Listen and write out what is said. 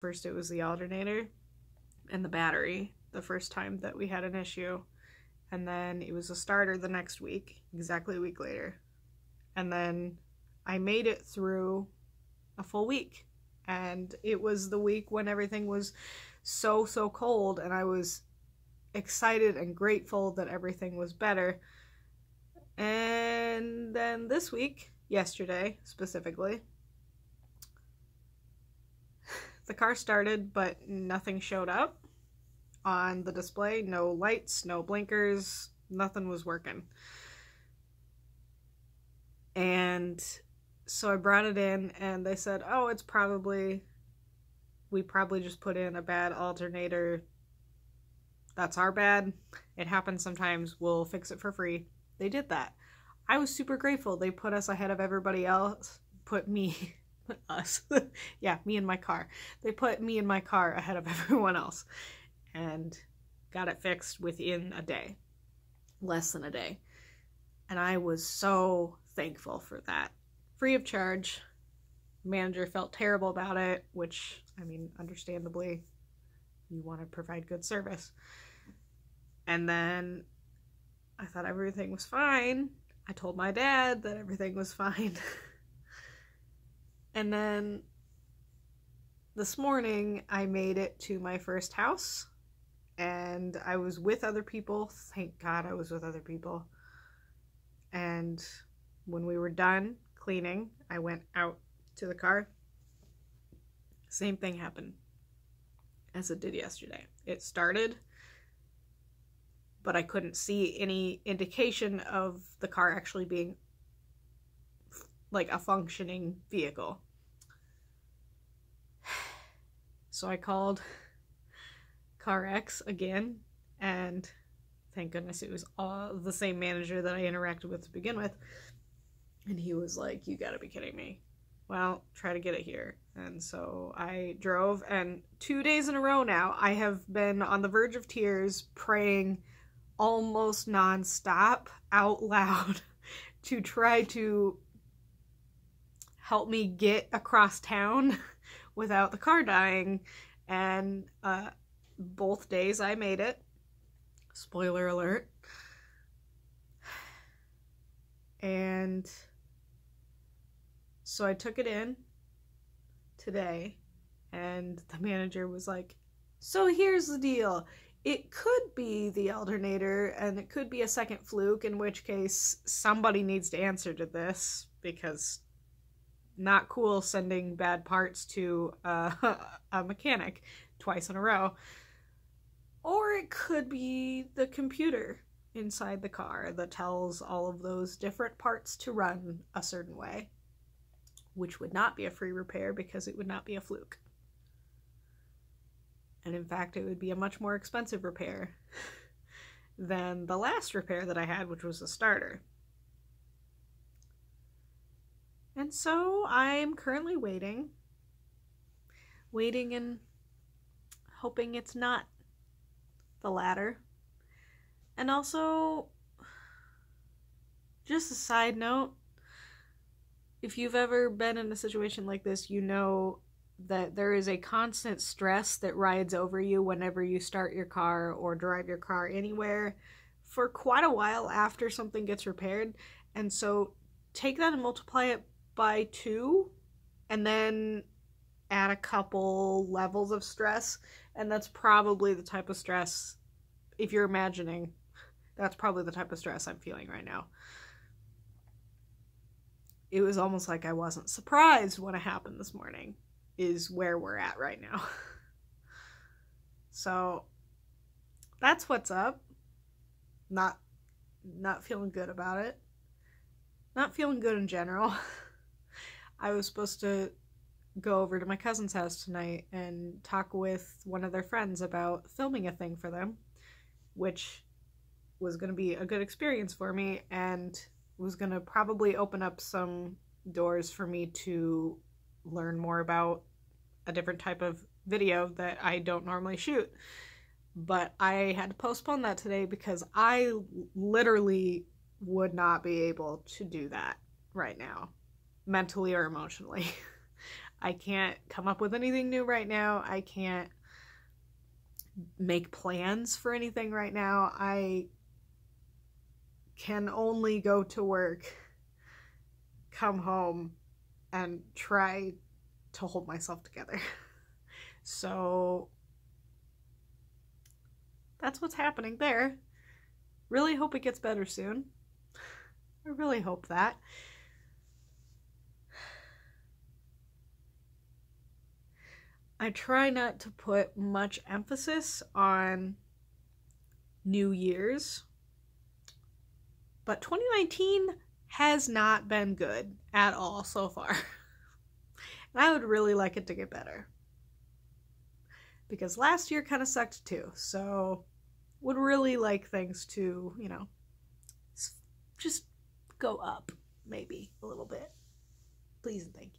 First it was the alternator and the battery the first time that we had an issue. And then it was the starter the next week, exactly a week later. And then I made it through a full week. And it was the week when everything was so cold, and I was excited and grateful that everything was better. And then this week, yesterday specifically, the car started, but nothing showed up on the display. No lights, no blinkers, nothing was working. And so I brought it in, and they said, oh, we probably just put in a bad alternator. That's our bad. It happens sometimes. We'll fix it for free. They did that. I was super grateful. They put us ahead of everybody else. Us. Yeah, me and my car. They put me and my car ahead of everyone else and got it fixed within a day. Less than a day. And I was so thankful for that. Free of charge. The manager felt terrible about it, which, I mean, understandably, you want to provide good service. And then I thought everything was fine. I told my dad that everything was fine. And then this morning I made it to my first house, and I was with other people. Thank God I was with other people. And when we were done cleaning, I went out to the car. Same thing happened as it did yesterday. It started, but I couldn't see any indication of the car actually being like a functioning vehicle. So I called CarX again, and thank goodness it was the same manager that I interacted with to begin with. And he was like, you gotta be kidding me. Well, try to get it here. And so I drove, and 2 days in a row now, I have been on the verge of tears, praying almost nonstop out loud to try to help me get across town without the car dying. And both days I made it. Spoiler alert. And so I took it in today, and the manager was like, so here's the deal. It could be the alternator, and it could be a second fluke, in which case somebody needs to answer to this, because not cool sending bad parts to a mechanic twice in a row. Or it could be the computer inside the car that tells all of those different parts to run a certain way, which would not be a free repair because it would not be a fluke. And in fact, it would be a much more expensive repair than the last repair that I had, which was a starter. And so I'm currently waiting and hoping it's not the latter. And also, just a side note, if you've ever been in a situation like this, you know that there is a constant stress that rides over you whenever you start your car or drive your car anywhere for quite a while after something gets repaired. And so take that and multiply it by 2, and then add a couple levels of stress, and that's probably the type of stress, if you're imagining, that's probably the type of stress I'm feeling right now. It was almost like I wasn't surprised when it happened this morning, is where we're at right now. So that's what's up. Not feeling good about it. Not feeling good in general. I was supposed to go over to my cousin's house tonight and talk with one of their friends about filming a thing for them, which was going to be a good experience for me and was going to probably open up some doors for me to learn more about a different type of video that I don't normally shoot. But I had to postpone that today because I literally would not be able to do that right now, mentally or emotionally. I can't come up with anything new right now. I can't make plans for anything right now. I can only go to work, come home, and try to hold myself together. So that's what's happening there. Really hope it gets better soon. I really hope that. I try not to put much emphasis on New Year's, but 2019 has not been good at all so far. And I would really like it to get better. Because last year kind of sucked too, so would really like things to, you know, just go up maybe a little bit. Please and thank you.